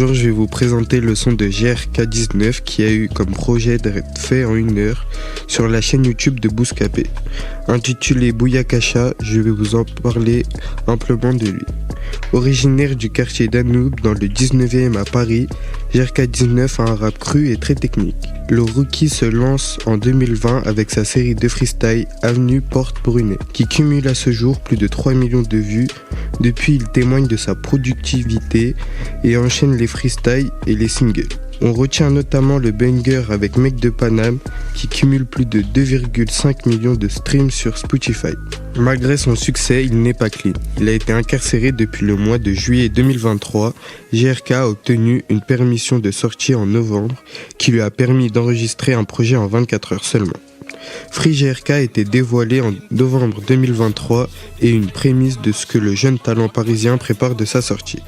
Bonjour, je vais vous présenter le son de GRK19 qui a eu comme projet d'être fait en 1 heure sur la chaîne YouTube de Bouscapé. Intitulé Bouyakacha, je vais vous en parler amplement de lui. Originaire du quartier d'Anoub dans le 19e à Paris, GRK19 a un rap cru et très technique. Le rookie se lance en 2020 avec sa série de freestyle Avenue Porte Brunet, qui cumule à ce jour plus de 3 millions de vues. Depuis, il témoigne de sa productivité et enchaîne les freestyles et les singles. On retient notamment le banger avec Mec de Paname qui cumule plus de 2,5 millions de streams sur Spotify. Malgré son succès, il n'est pas clean. Il a été incarcéré depuis le mois de juillet 2023. GRK a obtenu une permission de sortie en novembre qui lui a permis d'enregistrer un projet en 24 heures seulement. Free GRK a été dévoilé en novembre 2023 et une prémisse de ce que le jeune talent parisien prépare de sa sortie.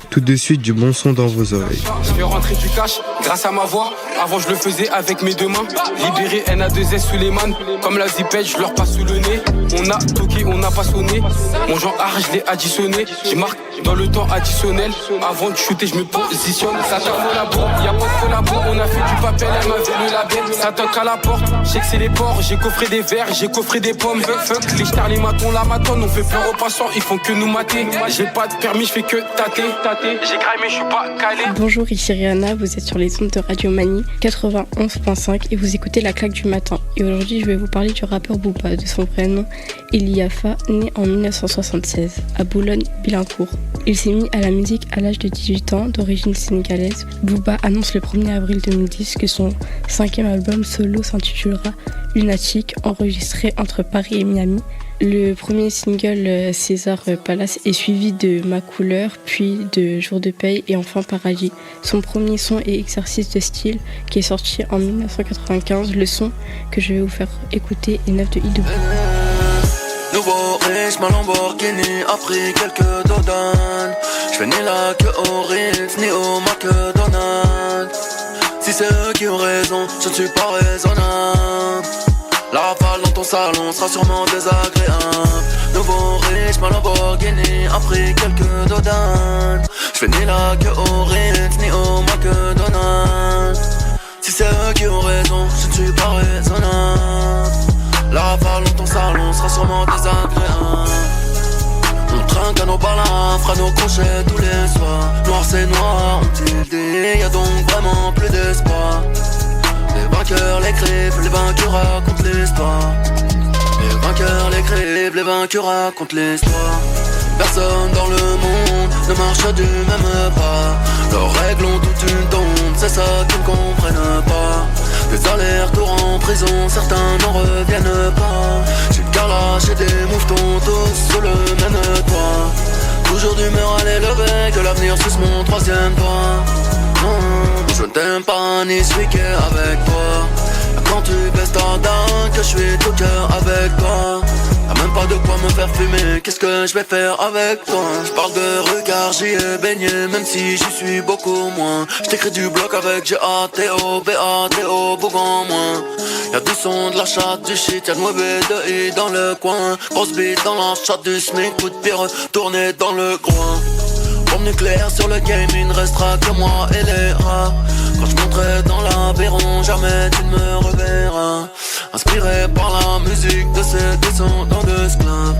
Tout de suite du bon son dans vos oreilles. Je fais rentrer du cash grâce à ma voix. Avant je le faisais avec mes deux mains. Libéré NA2S sous les man. Comme la zipette, je leur passe sous le nez. On a toqué, on n'a pas sonné. Mon genre art, je l'ai additionné. Je marque dans le temps additionnel. Avant de shooter, je me positionne. Ça t'a collabo, y'a pas de collabo. On a fait du papel, elle m'a vu le label. Ça toque à la porte, je sais que c'est les ports. J'ai coffré des verres, j'ai coffré des pommes. Fuck, les stars, les matons, la matonne. On fait peur aux passants, ils font que nous mater. J'ai pas de permis, je fais que tâter. J'ai graillé mais je suis pas calé. Bonjour, ici Rihanna, vous êtes sur les ondes de Radio Mani 91.5 et vous écoutez La Claque du Matin. Et aujourd'hui, je vais vous parler du rappeur Booba, de son vrai nom Eliafa, né en 1976 à Boulogne-Billancourt. Il s'est mis à la musique à l'âge de 18 ans, d'origine sénégalaise. Booba annonce le 1er avril 2010 que son 5e album solo s'intitulera Lunatic, enregistré entre Paris et Miami. Le premier single César Palace est suivi de Ma Couleur, puis de Jour de Paye et enfin Paradis. Son premier son est Exercice de style qui est sorti en 1995. Le son que je vais vous faire écouter est neuf de Ido. Nouveau riche, ma Lamborghini a pris quelques dodanes. Je fais ni la queue au Ritz, ni au McDonald's. Si c'est eux qui ont raison, je ne suis pas raisonnable. La rafale dans ton salon sera sûrement désagréable. Nouveau riche, ma Lamborghini a pris quelques dodanes. Je fais ni la queue au Ritz, ni au McDonald's. Si c'est eux qui ont raison, je ne suis pas raisonnable. La rafale dans ton salon sera sûrement désagréable. On trinque à nos balins, fera nos crochets tous les soirs. Noir c'est noir, on tilde, y'a donc vraiment plus d'espoir. Les vainqueurs l'écrivent, les vainqueurs racontent l'histoire. Les vainqueurs l'écrivent, les vainqueurs racontent l'histoire. Personne dans le monde ne marche du même pas. Leurs règles ont toute une tombe, c'est ça qu'ils ne comprennent pas. Des allers-retours en prison, certains n'en reviennent pas. J'ai le carrelage et des mouvements tous sous le même toit. Toujours d'humeur à l'élever, que l'avenir suce mon 3e doigt. Non, je ne t'aime pas ni suis avec toi. Quand tu baisses ta dame, que je suis tout cœur avec toi. Y'a même pas de quoi me faire fumer, qu'est-ce que je vais faire avec toi? Je parle de regard, j'y ai baigné, même si j'y suis beaucoup moins. Je t'écris du bloc avec G-A-T-O, B-A-T-O, beaucoup moins. Y'a du son, de la chatte, du shit, y'a de mauvais de I dans le coin. Grosse bite dans la chatte du SMIC, coup de pire, tourné dans le groin. Bombe nucléaire sur le game, il ne restera que moi et les rats. Quand je monterai dans l'aviron, jamais tu ne me reverras. Inspiré par la musique de ces descendants d'esclaves.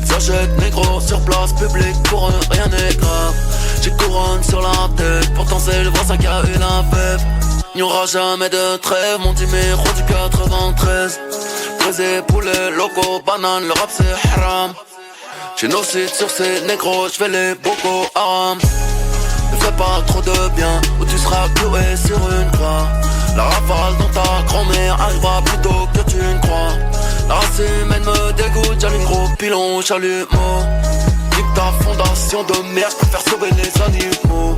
Ils achètent négro sur place publique, pour eux rien n'est grave. J'ai couronne sur la tête, pourtant c'est le voisin qui a eu la fève. Il n'y aura jamais de trêve, mon numéro du 93. Brisé, poulet, loco, banane, le rap c'est haram. J'ai nos sites sur ces négros, j'fais les Boko Haram. Ne fais pas trop de bien, ou tu seras cloué sur une croix. La rafale dans ta grand-mère arrivera plus tôt que tu ne crois. La race humaine me dégoûte, j'allume gros pilon, j'allume. Nique ta fondation de merde, préfère sauver les animaux.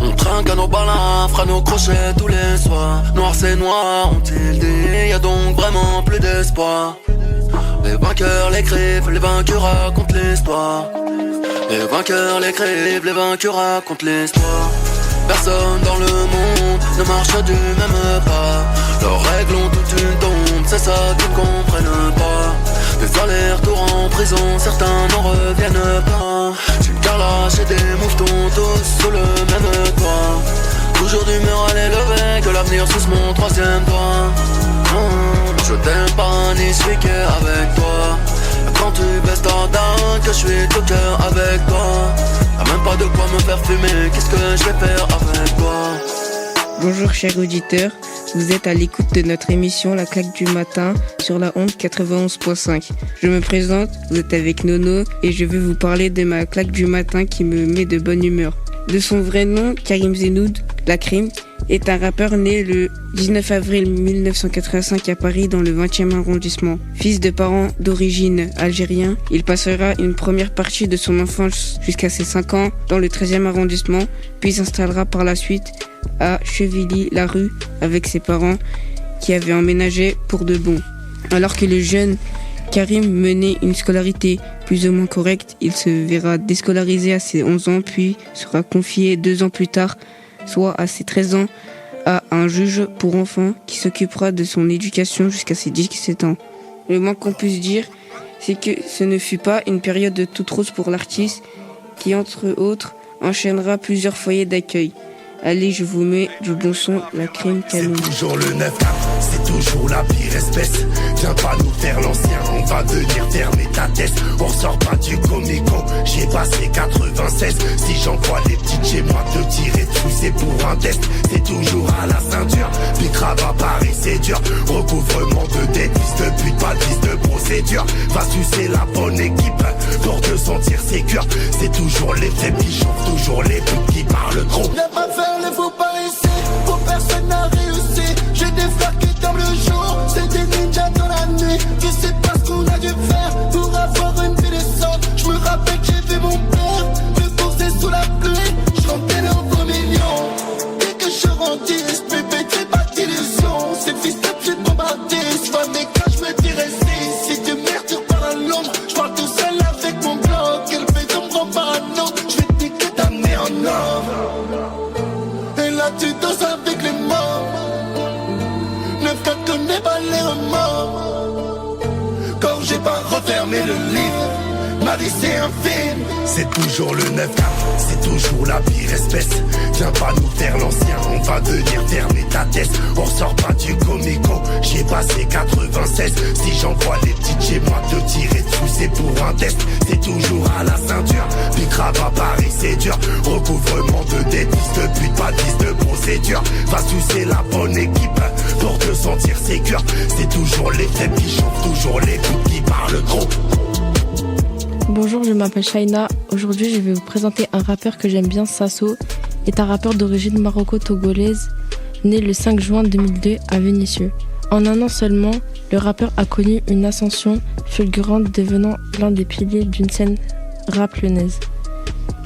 On trinque à nos balins, fera nos crochets tous les soirs. Noir c'est noir, on tilde, y'a donc vraiment plus d'espoir. Les vainqueurs l'écrivent, les vainqueurs racontent l'histoire. Les vainqueurs l'écrivent, les vainqueurs racontent l'histoire. Personne dans le monde ne marche du même pas. Leurs règles ont toute une tombe, c'est ça qu'ils ne comprennent pas. Des allers-retours en prison, certains n'en reviennent pas. J'ai le carrelage et des mouvements tous sous le même toit. Toujours d'humeur à l'élever, que l'avenir sous mon troisième doigt. Je t'aime pas ni celui qui est avec toi. Quand tu baisses ta dame, que je suis tout cœur avec toi. T'as même pas de quoi me faire fumer, qu'est-ce que je vais faire avec toi? Bonjour chers auditeurs, vous êtes à l'écoute de notre émission La Claque du Matin sur la Onde 91.5. Je me présente, vous êtes avec Nono et je vais vous parler de ma claque du matin qui me met de bonne humeur. De son vrai nom, Karim Zenoud, La Crime, est un rappeur né le 19 avril 1985 à Paris dans le 20e arrondissement. Fils de parents d'origine algérien, il passera une première partie de son enfance jusqu'à ses 5 ans dans le 13e arrondissement, puis s'installera par la suite à Chevilly-la-Rue avec ses parents qui avaient emménagé pour de bon. Alors que le jeune Karim menait une scolarité plus ou moins correcte, il se verra déscolarisé à ses 11 ans puis sera confié 2 ans plus tard, soit à ses 13 ans, à un juge pour enfants qui s'occupera de son éducation jusqu'à ses 17 ans. Le moins qu'on puisse dire, c'est que ce ne fut pas une période de toute rose pour l'artiste qui, entre autres, enchaînera plusieurs foyers d'accueil. Allez, je vous mets du bon son, La Crime canon. C'est toujours le 9-4, c'est toujours la pire espèce. Viens pas nous faire l'ancien, on va venir fermer ta tête. On sort pas du comico, j'ai passé 96. Si j'envoie les petites chez moi, te tirer dessus c'est pour un test. C'est toujours à la ceinture, puis crave à Paris c'est dur. Recouvrement de dettes, fils de pute, pas de fils de procédure. Va sucer la bonne équipe pour te sentir sécure. C'est toujours les faits qui chauffent, toujours les putes qui parlent trop. Ne faut pas ici, pour personne n'a réussi. J'ai des frères qui dorment le jour, c'est des ninjas dans la nuit. Tu sais pas ce qu'on a dû faire pour avoir une vie décente. Je me rappelle que j'ai vu mon père me courser sous la pluie. Je rentrais dans 20 millions. Dès que je rendis, bébé, t'es pas d'illusion. Ces fils de pute bombardistes, pas des cas, je me dirais si tu merde, tu parles à l'ombre. Je parle tout seul avec mon bloc. Elle fait d'ombre en parano. Je vais te dire que t'amener en or. Là tu danses avec les morts. 9-4 connaît pas les remords. Quand j'ai pas refermé le livre, ma vie c'est un film. C'est toujours le 9-4, c'est toujours la pire espèce. Viens pas nous faire l'ancien, on va venir fermer ta tête. On sort pas du comico, j'ai passé 96. Si j'envoie les petites chez moi, te tirer dessus c'est pour un test. C'est toujours à la ceinture, puis crave à Paris c'est dur. Recouvrement de dettes, fils de pute, pas de fils de procédure. Va sucer la bonne équipe pour te sentir sécure. C'est toujours les faits qui chauffent, toujours les coups qui parlent trop. Bonjour, je m'appelle Shaina. Aujourd'hui, je vais vous présenter un rappeur que j'aime bien. Sasso est un rappeur d'origine maroco-togolaise, né le 5 juin 2002 à Vénissieux. En un an seulement, le rappeur a connu une ascension fulgurante, devenant l'un des piliers d'une scène rap lyonnaise.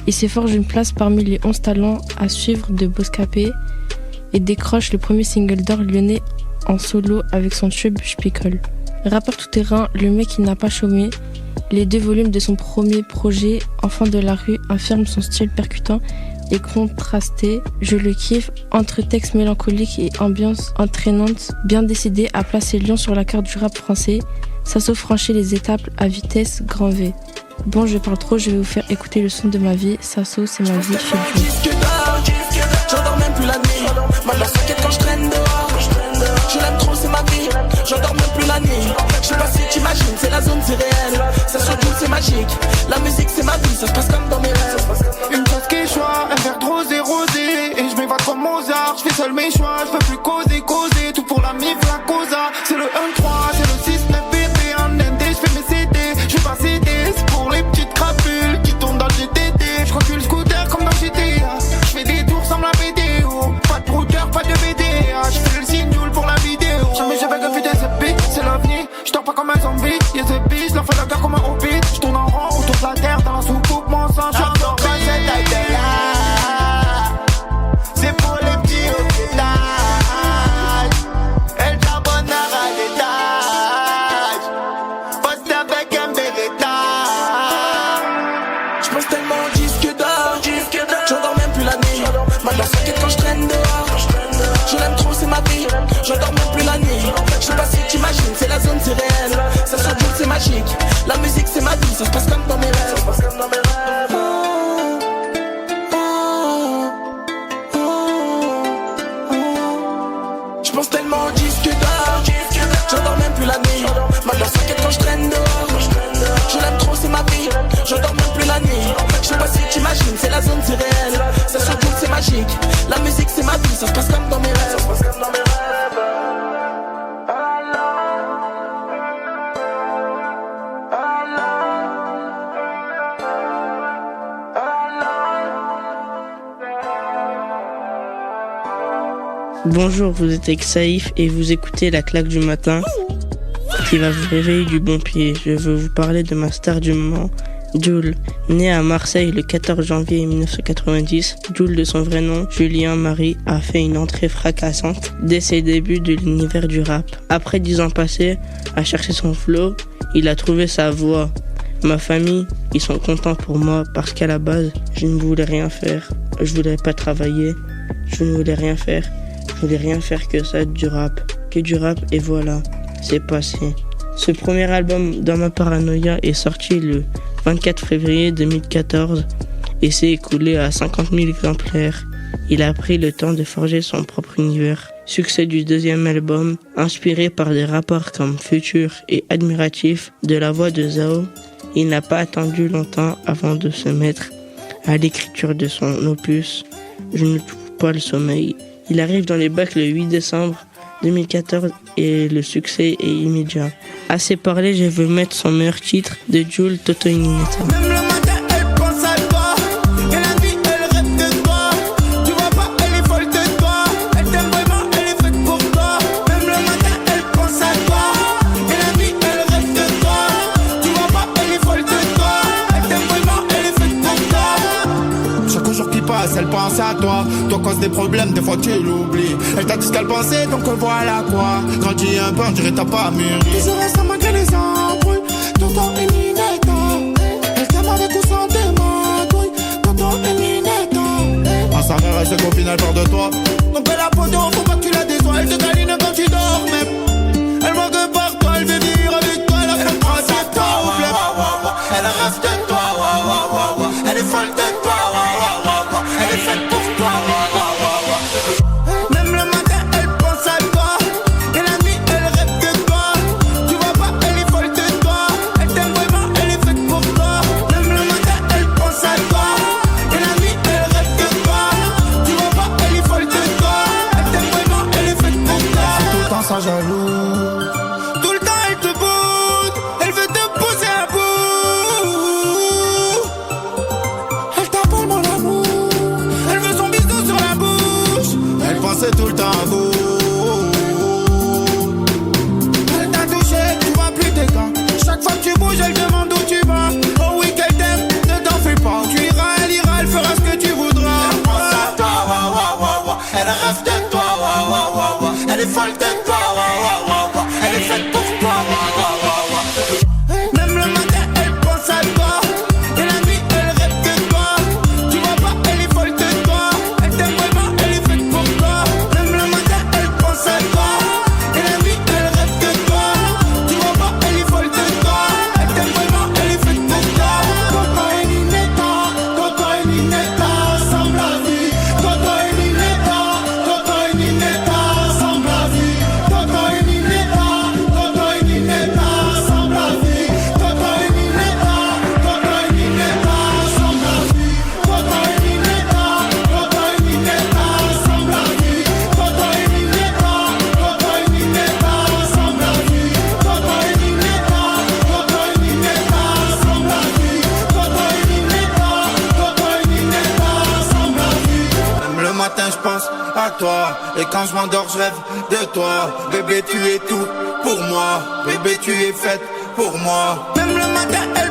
Il se forge une place parmi les 11 talents à suivre de Bouscapé et décroche le premier single d'or lyonnais en solo avec son tube J'picole. Rappeur tout-terrain, le mec qui n'a pas chômé, les 2 volumes de son premier projet, Enfant de la rue, affirment son style percutant et contrasté. Je le kiffe, entre textes mélancoliques et ambiance entraînante, bien décidé à placer Lyon sur la carte du rap français. Sasso franchit les étapes à vitesse grand V. Bon, je parle trop, je vais vous faire écouter le son de ma vie. Sasso, c'est ma vie, J'endors même plus la nuit. Maintenant s'inquiète quand je traîne dehors. Je l'aime trop, c'est ma vie. J'endors même plus la nuit. Je sais pas si t'imagines, c'est la zone, c'est réel. Ça se joue, c'est magique. La musique, c'est ma vie, ça se passe comme dans mes rêves. Une tasse qui choix, un verre de rosé, rosé. Et je m'évade comme Mozart. Je fais seul mes choix, je veux plus causer, causer. Tout pour la mif, la causa. C'est le 1-3, c'est le 6-9 BP. En ND, je fais mes CD. Je vais pas céder, c'est pour les petites crapules qui tournent dans le GTD. Je recule le scooter comme dans GTA. Je fais des tours sans la vidéo. Pas de brouteur, pas de VDA. Je fais le signal pour la vidéo. Jamais je vais que vider ce beat, c'est l'avenir. Je dors pas comme un zombie. Y'a ce beat, je leur fais la guerre comme un hobbit. Je tourne en rond autour de la terre dans la soucoupe. Mon sang, je suis endormi. Cette taille là, c'est pour les petits au pétage. Elle charbonne à ras d'étage. Poste avec un Beretta. Je pense tellement au disque d'or. J'endors même plus la nuit. Maintenant s'inquiète quand je traîne dehors. Je l'aime trop, c'est ma vie. J'endors même plus la nuit. Je sais pas si t'imagines. t'imagines, c'est la zone, c'est réel. Ça se joue, c'est magique. La musique, c'est ma vie, ça se passe comme dans mes rêves. Je pense tellement au disque d'or, j'endors même plus la nuit. Maintenant s'inquiète quand je traîne dehors. Je l'aime trop, c'est ma vie. J'endors même plus la nuit. Je sais pas si t'imagines, c'est la zone, c'est réel. Ça se joue, c'est magique. La musique, c'est ma vie, ça se passe comme dans mes rêves. Bonjour, vous êtes avec Saïf et vous écoutez la claque du matin qui va vous réveiller du bon pied. Je veux vous parler de ma star du moment, Jul. Né à Marseille le 14 janvier 1990, Jul, de son vrai nom, Julien Marie, a fait une entrée fracassante dès ses débuts de l'univers du rap. Après 10 ans passés à chercher son flow, il a trouvé sa voix. Ma famille, ils sont contents pour moi parce qu'à la base, je ne voulais rien faire. Je voulais pas travailler, je ne voulais rien faire. Je voulais rien faire que ça, que du rap, et voilà, c'est passé. Ce premier album, Dans ma paranoïa, est sorti le 24 février 2014 et s'est écoulé à 50 000 exemplaires. Il a pris le temps de forger son propre univers. Succès du deuxième album, inspiré par des rappeurs comme Future et Admiratif de la voix de Zao, il n'a pas attendu longtemps avant de se mettre à l'écriture de son opus Je ne trouve pas le sommeil. Il arrive dans les bacs le 8 décembre 2014 et le succès est immédiat. Assez parlé, je veux mettre son meilleur titre de Jul, Toto Inineta. Même le matin, elle pense à toi. Et la nuit, elle rêve de toi. Tu vois pas, elle est folle de toi. Elle t'aime vraiment, elle est faite pour toi. Même le matin, elle pense à toi. Et la nuit, elle rêve de toi. Tu vois pas, elle est folle de toi. Elle t'aime vraiment, elle est faite pour toi. Chaque jour qui passe, elle pense à toi. Toi cause des problèmes, des fois tu l'oublies. Elle t'a dit ce qu'elle pensait, donc voilà quoi. Grandis un peu, on dirait t'as pas mûri. Tu restes malgré les embrouilles. Tonton et Ninetta. Elle t'aime avec ou sans tes magouilles. Tonton et Ninetta. En sa mère, elle se copine, elle peur de toi. Donc elle a photo, faut pas que tu la déçois. Elle te câline quand tu dors même. Elle manque par toi, elle veut vivre avec toi. Elle a fait croire à toi, oublie. Elle rêve de toi, elle est folle de toi. Elle est faite pour toi. Même le matin, elle pense à toi. Et la nuit, elle rêve de toi. Tu vois pas, elle est folle de toi. Elle t'aime vraiment, elle est faite pour toi. Même le matin, elle pense à toi. Et la nuit, elle rêve de toi. Tu vois pas, elle est folle de toi. Elle t'aime vraiment, elle est faite pour toi. C'est tout le temps ça jaloux. Tout le temps, elle te boude. Elle veut te pousser à bout. Elle t'appelle mon amour. Elle veut son bisou sur la bouche. Elle pensait tout le temps à vous. Elle t'a touché, tu vois plus tes gants. Chaque fois que tu bouges, elle demande où tu vas. Oh oui, qu'elle t'aime, ne t'en fais pas. Tu iras, elle ira, elle fera ce que tu voudras. Elle pense à toi, elle rêve de toi, elle est folle de toi, elle est faite pour toi. Même le matin, elle pense à toi. Et la nuit, elle rêve de toi. Tu vois pas, elle est folle de toi. Elle t'aime vraiment, elle est faite pour toi. Même le matin, elle pense à toi. Et la nuit, elle rêve de toi. Tu vois pas, elle est folle de toi. Elle t'aime vraiment, elle est faite pour toi. Toto et Ninetta, Toto et Ninetta, ensemble la vie. Toto et Ninetta, Toto et Ninetta, ensemble la vie. Toto et Ninetta, Toto et Ninetta, ensemble la vie. Toto et Ninetta, Toto et Ninetta, ensemble la vie. Toto et Ninetta, Toto et Ninetta, ensemble la vie. Toto et Ninetta, Toto et Ninetta, ensemble la vie. Toto et Ninetta, Toto et Ninetta, ensemble la vie. Toto et Ninetta, Toto et Ninetta, ensemble la vie. Même le matin je pense à toi. Et quand je m'endors je rêve de toi. Bébé tu es tout pour moi. Bébé tu es faite pour moi. Même le matin, elle